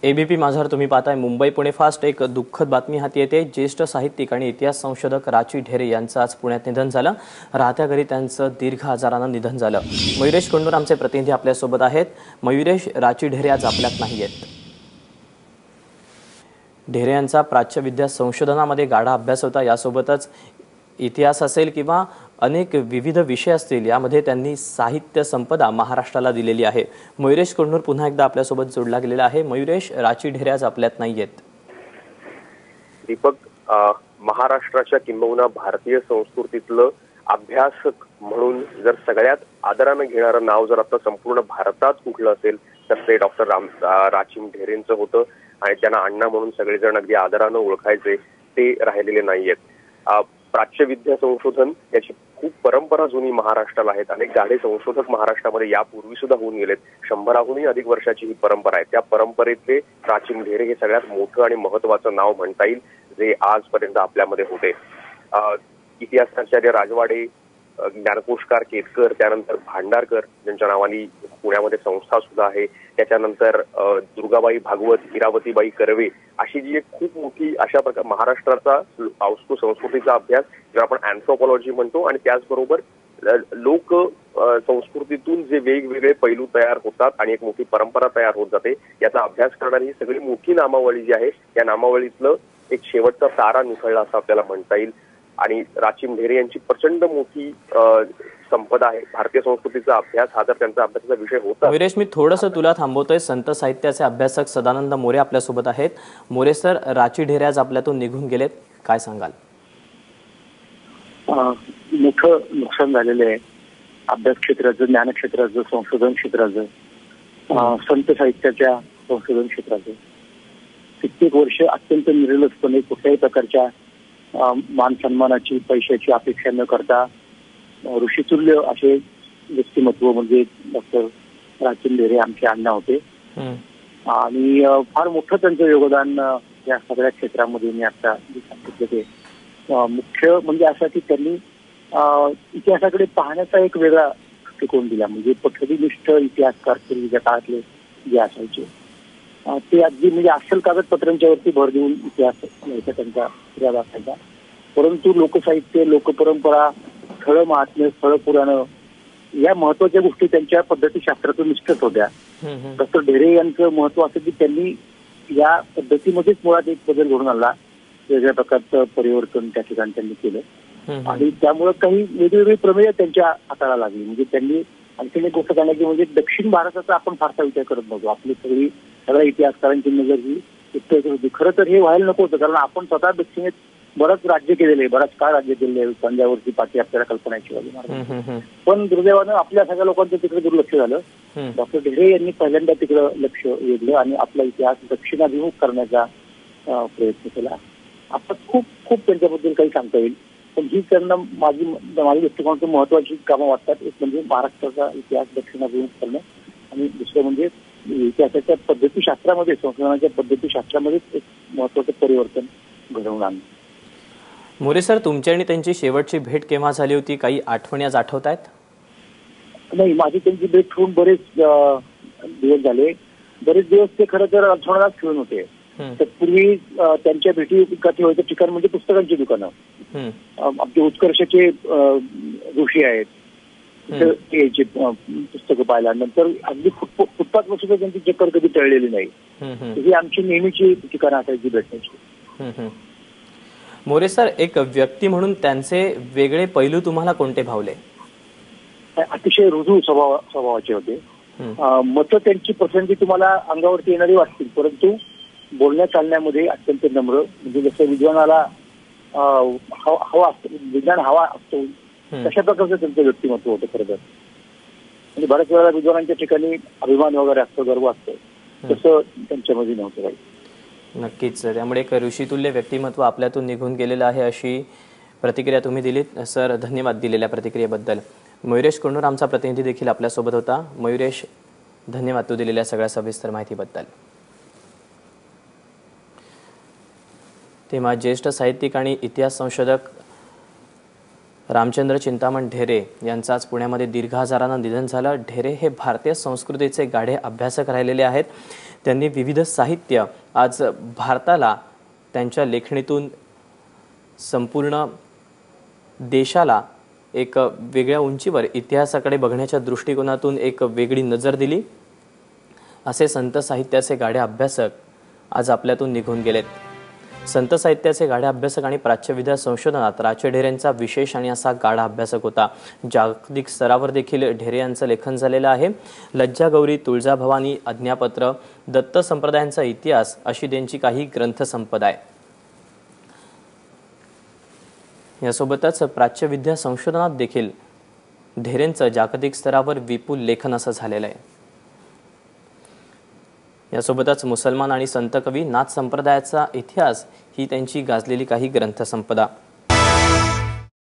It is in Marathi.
एबीपी माझावर तुम्ही पाहताय मुंबई पुणे फास्ट। एक दुःखद बातमी हाती येते। ज्येष्ठ साहित्यिक आणि इतिहास संशोधक राची ढेरे यांचं आज पुण्यात निधन झालं। राहत्या घरी त्यांचं दीर्घ आजारानं निधन झालं। मयुरेश कोंडूर आमचे प्रतिनिधी आपल्यासोबत आहेत। मयुरेश, राची ढेरे आज आपल्यात नाहीयेत। ढेरे यांचा प्राच्यविद्या संशोधनामध्ये गाढा अभ्यास होता। यासोबतच इतिहास असेल किंवा अनेक विविध विषय असतील, यामध्ये त्यांनी साहित्य संपदा महाराष्ट्राला दिलेली आहे। मयुरेश कोंडूर पुन्हा एकदा आपल्यासोबत जोडला गेलेला आहे। मयुरेश, राची ढेरे आज आपल्यात नाहीयेत। दीपक, महाराष्ट्राच्या किंबहुना भारतीय संस्कृतीतलं अभ्यासक म्हणून जर सगळ्यात आदराने घेणारं नाव जर आता संपूर्ण भारतात उठलं असेल तर ते डॉक्टर राची ढेरेंचं होतं आणि त्यांना अण्णा म्हणून सगळेजण अगदी आदरानं ओळखायचे ते राहिलेले नाहीयेत। प्राच्यविद्या संशोधन याची खूप परंपरा जुनी महाराष्ट्राला आहेत। अनेक गाढे संशोधक महाराष्ट्रामध्ये यापूर्वी सुद्धा होऊन गेलेत। 100हूनही अधिक वर्षाची ही परंपरा आहे। त्या परंपरेतले राची ढेरे हे सगळ्यात मोठं आणि महत्वाचं नाव म्हणता येईल जे आजपर्यंत आपल्यामध्ये होते। इतिहासाचार्य राजवाडे, ज्ञानकोशकार केतकर, त्यानंतर भांडारकर ज्यांच्या नावाने पुण्यामध्ये संस्था सुद्धा आहे, त्याच्यानंतर दुर्गाबाई भागवत, इरावतीबाई कर्वे अशी जी एक खूप मोठी अशा प्रकार महाराष्ट्राचा वास्तू संस्कृतीचा अभ्यास ज्याला आपण अँथ्रोपॉलॉजी म्हणतो आणि त्याचबरोबर लोक संस्कृतीतून जे वेगवेगळे पैलू तयार होतात आणि एक मोठी परंपरा तयार होत जाते याचा अभ्यास करणारी ही सगळी मोठी नामावली जी आहे या नामावलीतलं एक शेवटचा तारा निखळला असं आपल्याला म्हणता येईल। आणि राची ढेरे यांची प्रचंड मोठी संपदा आहे। भारतीय संस्कृतीचा अभ्यास हा तर त्यांचा अभ्यासाचा विषय होता। मयुरेश, मी थोडंसं तुला थांबवतोय। संत साहित्याचे अभ्यासक सदानंद मोरे आपल्यासोबत आहेत। मोरे सर, राची ढेरे आज आपल्यातून निघून गेलेत, काय सांगाल? मोठं नुकसान झालेलं आहे अभ्यास क्षेत्राचं, ज्ञान क्षेत्राचं, संशोधन क्षेत्राचं, संत साहित्याच्या संशोधन क्षेत्राचं। कित्येक वर्ष अत्यंत निर्लसपणे कुठल्याही प्रकारच्या मान सन्मानाची, पैशाची अपेक्षा न करता ऋषितुल्य असे व्यक्तिमत्व म्हणजे डॉक्टर राची ढेरे आमचे अण्णा होते आणि फार मोठं त्यांचं योगदान या सगळ्या क्षेत्रामध्ये मी आता सांगितलं ते मुख्य म्हणजे असं की त्यांनी इतिहासाकडे पाहण्याचा एक वेगळा दृष्टिकोन दिला। म्हणजे पठडीनिष्ठ इतिहासकार पूर्वीच्या काळातले जे असायचे ते अगदी म्हणजे अस्सल कागदपत्रांच्या वरती भर देऊन इतिहास त्यांचा फिरायला असायचा, परंतु लोकसाहित्य, लोकपरंपरा, स्थळ महात्म्य, स्थळ पुराणं या महत्वाच्या गोष्टी त्यांच्या पद्धतीशास्त्रातून निष्ठच होत्या। डॉक्टर ढेरे यांचं महत्व असं की त्यांनी या पद्धतीमध्येच मुळात एक बदल घडून आणला, वेगळ्या प्रकारचं परिवर्तन त्या ठिकाणी त्यांनी केलं आणि त्यामुळे काही वेगवेगळी प्रमेय त्यांच्या हाताला लागली। म्हणजे त्यांनी आणखीन एक गोष्ट सांगा की म्हणजे दक्षिण भारताचा आपण फारसा विचार करत नव्हतो। आपली सगळ्या इतिहासकारांची नजर ही उत्तर होती। खरं तर हे व्हायला नको होतं, कारण आपण स्वतः दक्षिणेत बरंच राज्य केलेलं आहे, बराच काळ राज्य केलेलं आहे। पंजाबवरची पाठी आपल्याला कल्पना आहे शिवाजी महाराज, पण दुर्दैवानं आपल्या सगळ्या लोकांचं तिकडे दुर्लक्ष झालं। डॉक्टर ढेरे यांनी पहिल्यांदा तिकडं लक्ष वेधलं आणि आपला इतिहास दक्षिणाभिमुख करण्याचा प्रयत्न केला। आता खूप खूप त्यांच्याबद्दल काही सांगता येईल, पण ही त्यांना माझी दृष्टिकोनातून महत्वाची कामं वाटतात। एक म्हणजे महाराष्ट्राचा इतिहास दक्षिणाभिमुख करणं आणि दुसरं म्हणजे इतिहासाच्या पद्धतीशास्त्रामध्ये, संशोधनाच्या पद्धतीशास्त्रामध्ये एक महत्वाचं परिवर्तन घडवून आणलं। मोरे सर, तुमची आणि त्यांची शेवटची भेट केव्हा झाली होती? काही आठवणी आज आठवत आहेत? नाही, माझी त्यांची भेट होऊन बरेच दिवस झाले। बरेच दिवस ते खरं तर अडथळाच खेळून होते। पूर्वी त्यांच्या भेटी कधी व्हायचं ठिकाण म्हणजे पुस्तकांची दुकानं, आमचे उत्कर्षाचे ऋषी आहेत यायचे पुस्तकं पाहायला। नंतर अगदी फुटपाथवर सुद्धा त्यांची चक्कर कधी टळलेली नाही। ही आमची नेहमीची ठिकाणं असायची भेटण्याची। मोरे सर, एक व्यक्ती म्हणून त्यांचे वेगळे पैलू तुम्हाला कोणते भावले? अतिशय रुजू स्वभावाचे होते। मतं त्यांची पसंती तुम्हाला अंगावरती येणारी वाटतील, परंतु बोलण्या चालण्यामध्ये अत्यंत नम्र, म्हणजे जसं विद्वानाला हवा असतो, विज्ञान हवा असतो तशा प्रकारचं त्यांचं व्यक्तिमत्व होतं खरं तर। म्हणजे बऱ्याच वेळेला विद्वानांच्या ठिकाणी अभिमान वगैरे असतो, गर्व असतो, तसं त्यांच्यामध्ये नव्हतं काही। नक्कीच, त्यामुळे एक ऋषितुल्य व्यक्तिमत्व आपल्यातून निघून गेलेलं आहे अशी प्रतिक्रिया तुम्ही दिलीत। सर, धन्यवाद दिलेल्या प्रतिक्रियेबद्दल। मयुरेश कोंडूर आमचा प्रतिनिधी देखील आपल्यासोबत होता। मयुरेश, धन्यवाद तू दिलेल्या सगळ्या सविस्तर माहितीबद्दल। तेव्हा ज्येष्ठ साहित्यिक आणि इतिहास संशोधक रामचंद्र चिंतामण ढेरे यांचं आज पुण्यामध्ये दीर्घ आजारानं निधन झालं। ढेरे हे भारतीय संस्कृतीचे गाढे अभ्यासक राहिलेले आहेत। त्यांनी विविध साहित्य आज भारताला त्यांच्या लेखणीतून संपूर्ण देशाला एक वेगळ्या उंचीवर इतिहासाकडे बघण्याच्या दृष्टिकोनातून एक वेगळी नजर दिली। असे संत साहित्याचे गाढे अभ्यासक आज आपल्यातून निघून गेलेत। संत साहित्याचे गाढे अभ्यासक आणि प्राच्यविद्या संशोधनात राचे ढेरे यांचा विशेष आणि असा गाढा अभ्यासक होता। जागतिक स्तरावर देखील ढेरे यांचं लेखन झालेलं आहे। लज्जा गौरी, तुळजाभवानी, आज्ञापत्र, दत्त संप्रदायांचा इतिहास अशी त्यांची काही ग्रंथसंपदा आहे। यासोबतच प्राच्यविद्या संशोधनात देखील ढेरेंचं जागतिक स्तरावर विपुल लेखन असं झालेलं आहे। यासोबतच मुसलमान आणि संत कवी नाथ संप्रदायाचा इतिहास ही त्यांची गाजलेली काही ग्रंथसंपदा।